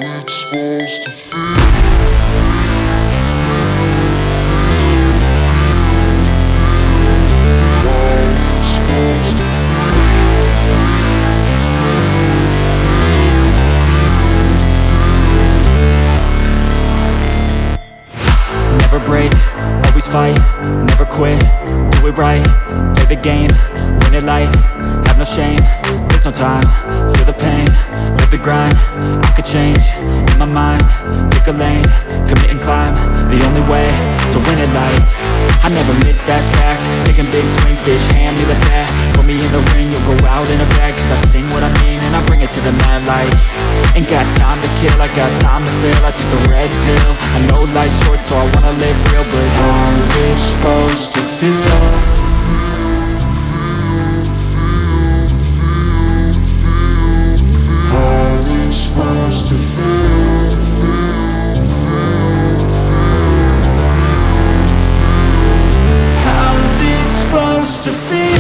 it's supposed to feel. Never break, always fight, never quit, do it right, play the game, win it life, have no shame, there's no time, feel the pain, live the grind, I could change, in my mind, pick a lane, commit and climb, the only way to win it life. I never miss, that's fact, taking big swings, bitch, hand me the bat, put me in the ring, you'll go out in a bag, cause I sing what I mean and I bring it to the mad light. Ain't got time to kill, I got time to feel, I took the red pill, I know life's short so I wanna live real, but how's it supposed to feel? How's it supposed to feel? How's it supposed to feel?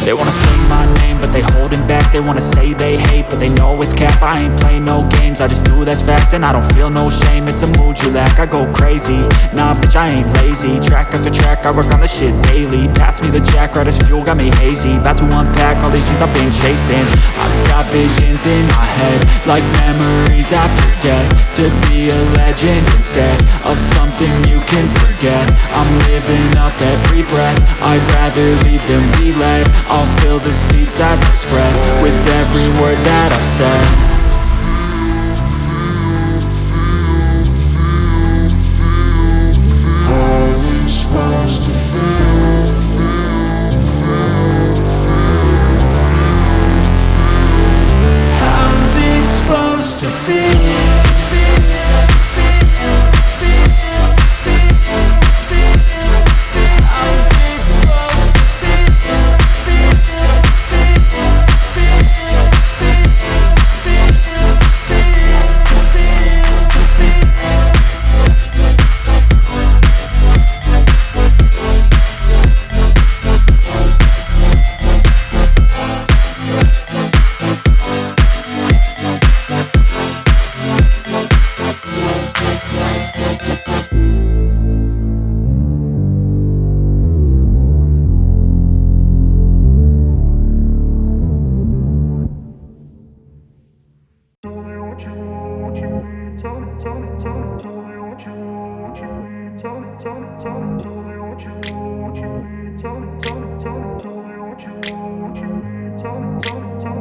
They wanna say my name, but they holding back. They wanna say they hate, but they know it's cap. I ain't play no games, I just do, that's fact. And I don't feel no shame, it's a mood you lack. I go crazy, nah bitch I ain't lazy. Track after track, I work on this shit daily. Pass me the jack, right as fuel, got me hazy. About to unpack all these things I've been chasing. I've got visions in my head, like memories after death. To be a legend instead of something you can forget. I'm living up every breath, I'd rather lead than be led. I'll fill the seeds as I spread, with every word that I've said. How's it supposed to feel? How's it supposed to feel?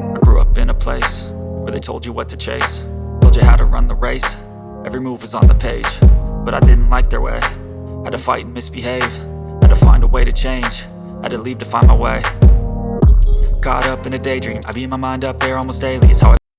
I grew up in a place where they told you what to chase, told you how to run the race, every move was on the page. But I didn't like their way, had to fight and misbehave, had to find a way to change, had to leave to find my way. Caught up in a daydream, I beat my mind up there almost daily. It's how I